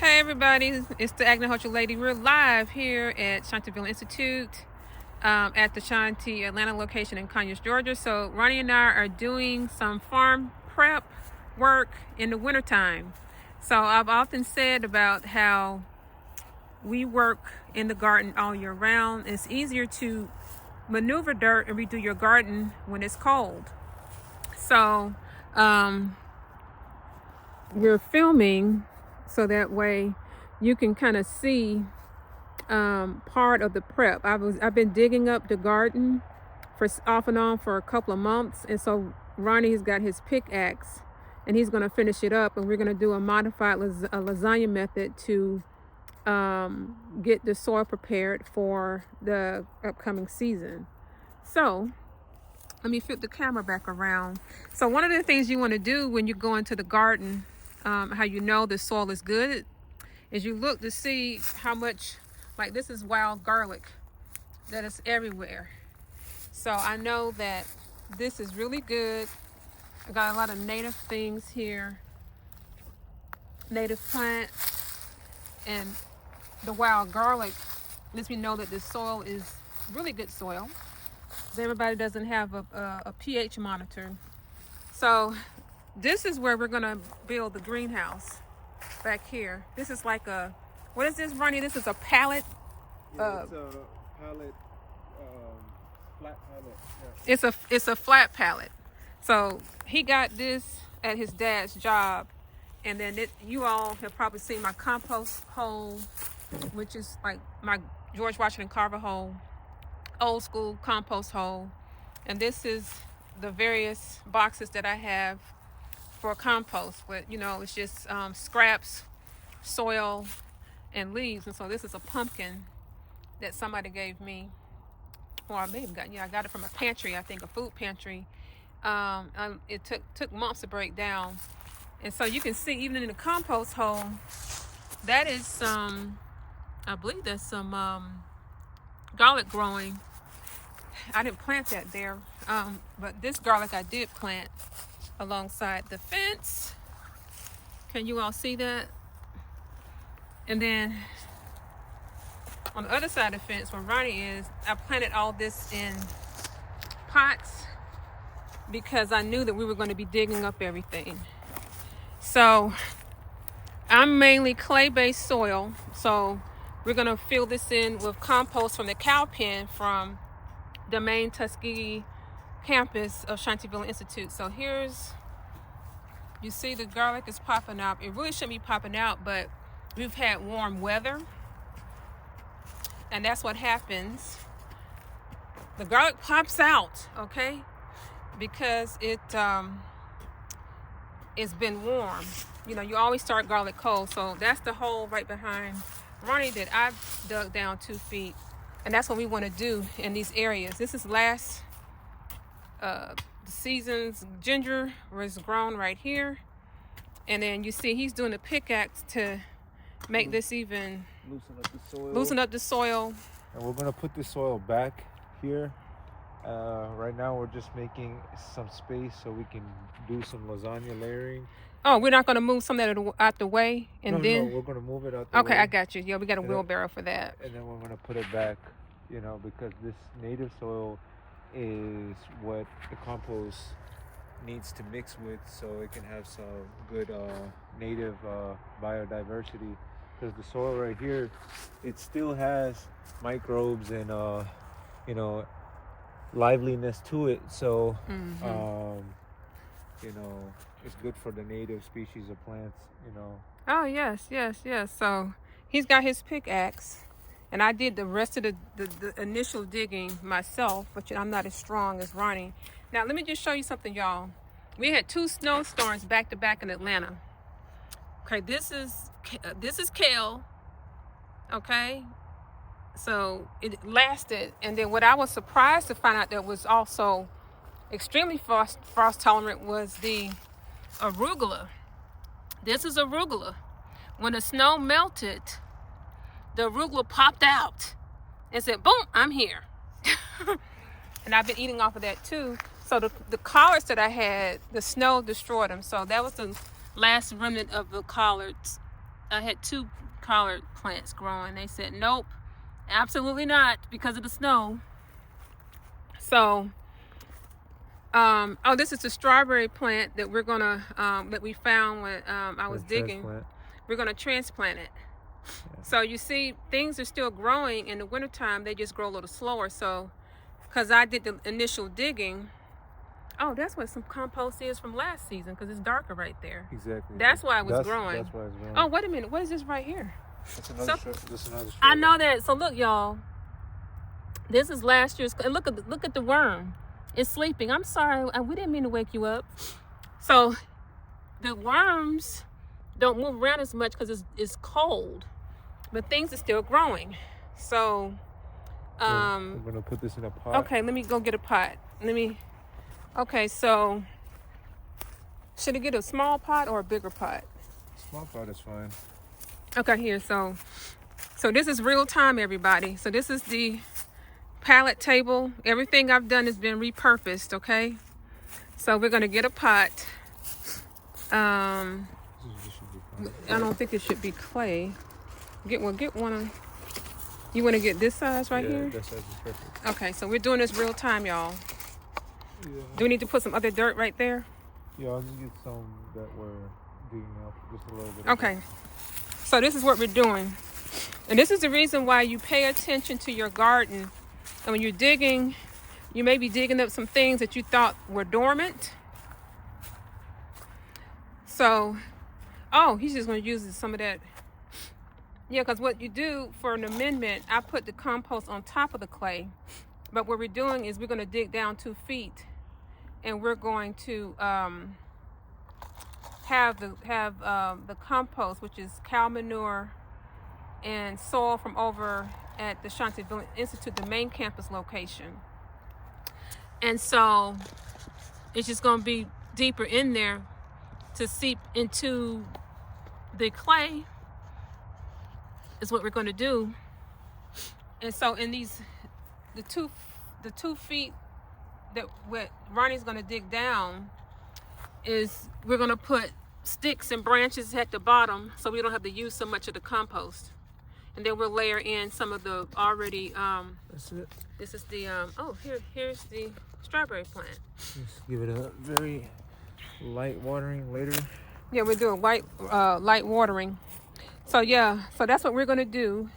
Hey everybody, it's the Agnihotra Lady. We're live here at Shanti Institute at the Shanti Atlanta location in Conyers, Georgia. So Roni and I are doing some farm prep work in the wintertime. So I've often said about how we work in the garden all year round. It's easier to maneuver dirt and redo your garden when it's cold. So we're filming so that way you can kind of see part of the prep. I've been digging up the garden for off and on for a couple of months, and so Ronnie's got his pickaxe and he's going to finish it up, and we're going to do a modified lasagna method to get the soil prepared for the upcoming season. So let me flip the camera back around. So one of the things you want to do when you go into the garden, how you know the soil is good, is you look to see how much, like this is wild garlic that is everywhere. So I know that this is really good. I got a lot of native things here, native plants, and the wild garlic lets me know that the soil is really good soil. Everybody doesn't have a pH monitor. So this is where we're gonna build the greenhouse back here. This is like a, what is this, Ronnie? This is a pallet. Yeah, it's a pallet, flat pallet. Yeah. It's a flat pallet. So he got this at his dad's job, and then you all have probably seen my compost hole, which is like my George Washington Carver hole, old school compost hole. And this is the various boxes that I have for compost, but it's just scraps, soil, and leaves. And so this is a pumpkin that somebody gave me, or I may have gotten, I got it from a pantry, I think a food pantry. It took months to break down. And so you can see even in the compost hole, that is some, I believe there's some garlic growing. I didn't plant that there, but this garlic I did plant alongside the fence. Can you all see that? And then on the other side of the fence where Ronnie is, I planted all this in pots because I knew that we were going to be digging up everything. So I'm mainly clay-based soil, so we're going to fill this in with compost from the cow pen from the main Tuskegee campus of Shanti Institute. So you see the garlic is popping up. It really shouldn't be popping out, but we've had warm weather, and that's what happens. The garlic pops out, okay, because it's been warm. You always start garlic cold. So that's the hole right behind Ronnie that I've dug down 2 feet. And that's what we want to do in these areas. This is last season's ginger was grown right here. And then you see he's doing a pickaxe to make this even loosen up the soil. And we're gonna put the soil back here. Right now we're just making some space so we can do some lasagna layering. Oh, we're not gonna move some of that out the way, and No, we're gonna move it out the way. Okay, I got you. Yeah, we got a wheelbarrow for that. And then we're gonna put it back, because this native soil is what the compost needs to mix with, so it can have some good native biodiversity. Because the soil right here, it still has microbes and liveliness to it. So it's good for the native species of plants. Oh yes. So he's got his pickaxe, and I did the rest of the initial digging myself, but I'm not as strong as Ronnie. Now let me just show you something, y'all. We had 2 snowstorms back to back in Atlanta. Okay, this is kale. Okay, so it lasted, and then what I was surprised to find out that was also extremely frost tolerant was the arugula. This is arugula. When the snow melted, the arugula popped out and said, boom, I'm here. And I've been eating off of that too. So the collards that I had, the snow destroyed them. So that was the last remnant of the collards I had 2 collard plants growing. They said, nope, absolutely not, because of the snow. So, oh, this is the strawberry plant that we're gonna, that we found when I was digging. Transplant. We're gonna transplant it. Yeah. So you see, things are still growing in the wintertime. They just grow a little slower. So, because I did the initial digging. Oh, that's what some compost is from last season, because it's darker right there. Exactly. That's why it was growing. That's why it's growing. Oh, wait a minute. What is this right here? That's another strawberry. I know that. So look, y'all. This is last year's. Look at the worm. It's sleeping. I'm sorry. We didn't mean to wake you up. So the worms don't move around as much because it's cold, but things are still growing. So I'm gonna put this in a pot. Okay, let me go get a pot. Okay, so should I get a small pot or a bigger pot? Small pot is fine. Okay, here. So this is real time, everybody. So this is the pallet table. Everything I've done has been repurposed. Okay, so we're gonna get a pot. I don't think it should be clay. Get one of. You want to get this size right here? That size is perfect. Okay, so we're doing this real time, y'all. Yeah. Do we need to put some other dirt right there? Yeah, I'll just get some that we're digging up, just a little bit. Okay. So this is what we're doing. And this is the reason why you pay attention to your garden. And when you're digging, you may be digging up some things that you thought were dormant. So, oh, he's just going to use some of that. Yeah, because what you do for an amendment, I put the compost on top of the clay. But what we're doing is we're going to dig down 2 feet. And we're going to have the compost, which is cow manure and soil from over at the Shanti Institute, the main campus location. And so it's just going to be deeper in there to seep into the clay is what we're going to do. And so in the 2 feet that what Ronnie's going to dig down is we're going to put sticks and branches at the bottom so we don't have to use so much of the compost. And then we'll layer in some of the already that's it. This is the here's the strawberry plant. Just give it a very light watering later. Yeah, we're doing light watering. So yeah, so that's what we're going to do.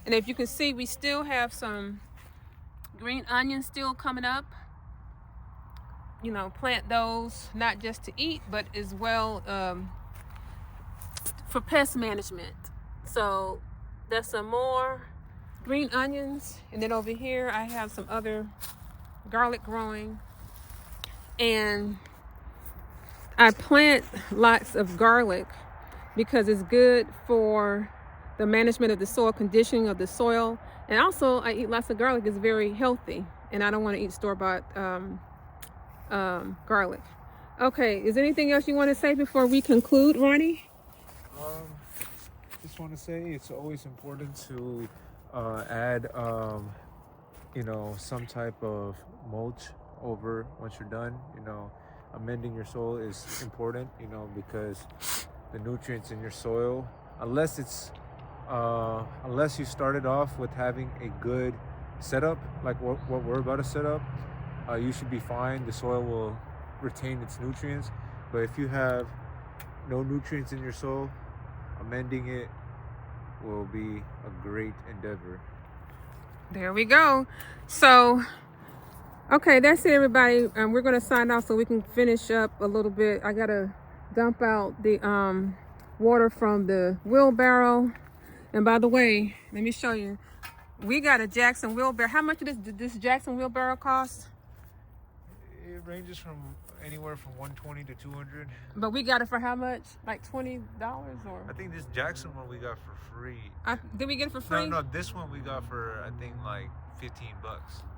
And if you can see, we still have some green onions still coming up. You know, plant those not just to eat, but as well for pest management. So there's some more green onions, and then over here I have some other garlic growing. And I plant lots of garlic because it's good for the management of the soil, conditioning of the soil. And also I eat lots of garlic. It's very healthy, and I don't want to eat store-bought garlic. Okay, is there anything else you want to say before we conclude, Ronnie? Just want to say it's always important to add some type of mulch over once you're done. Amending your soil is important, because the nutrients in your soil, unless you started off with having a good setup like what we're about to set up, you should be fine. The soil will retain its nutrients. But if you have no nutrients in your soil, amending it will be a great endeavor. There we go. So, okay, that's it, everybody. We're going to sign off so we can finish up a little bit. I got to dump out the water from the wheelbarrow. And by the way, let me show you. We got a Jackson wheelbarrow. How much did this Jackson wheelbarrow cost? It ranges from anywhere from $120 to $200. But we got it for how much? Like $20 or? I think this Jackson one we got for free. Did we get it for free? No, this one we got for I think like $15.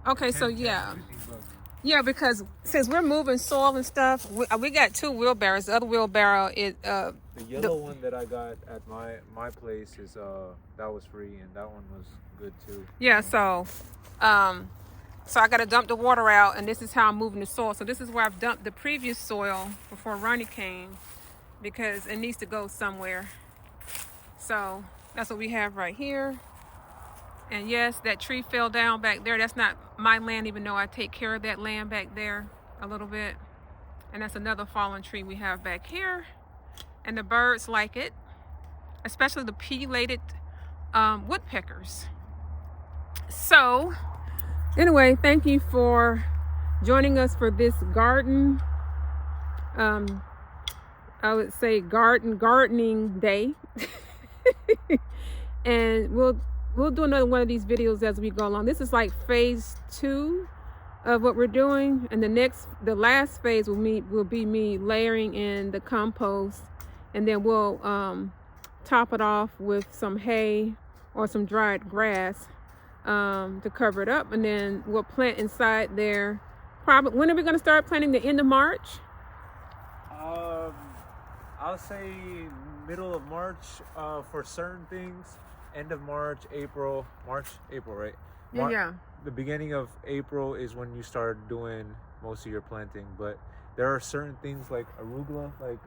Okay, 10, so yeah. 10, $15. Yeah, because since we're moving soil and stuff, we got 2 wheelbarrows. The other wheelbarrow is the yellow one that I got at my place is that was free, and that one was good too. Yeah, so I got to dump the water out, and this is how I'm moving the soil. So this is where I've dumped the previous soil before Ronnie came, because it needs to go somewhere. So that's what we have right here. And yes, that tree fell down back there. That's not my land, even though I take care of that land back there a little bit. And that's another fallen tree we have back here. And the birds like it, especially the pileated woodpeckers. So anyway, thank you for joining us for this garden, I would say gardening day. And we'll do another one of these videos as we go along. This is like phase 2 of what we're doing, and the last phase will be me layering in the compost, and then we'll top it off with some hay or some dried grass to cover it up, and then we'll plant inside there. Probably, when are we going to start planting? The end of March? I'll say middle of March for certain things. End of March, April, right? Yeah. The beginning of April is when you start doing most of your planting, but there are certain things like arugula, like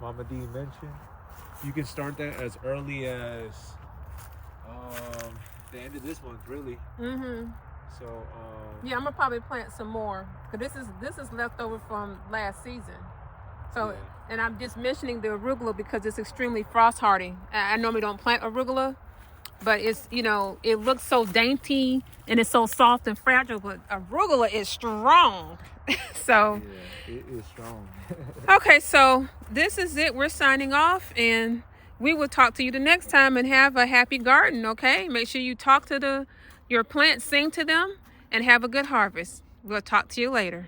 Mama D mentioned. You can start that as early as the end of this month, really. So yeah, I'm gonna probably plant some more, because this is left over from last season. So yeah. And I'm just mentioning the arugula because it's extremely frost hardy. I normally don't plant arugula, but it's, you know, it looks so dainty and it's so soft and fragile, but arugula is strong. So yeah, it is strong. okay, so this is it. We're signing off, and we will talk to you the next time, and have a happy garden. Okay, make sure you talk to your plants, sing to them, and have a good harvest. We'll talk to you later.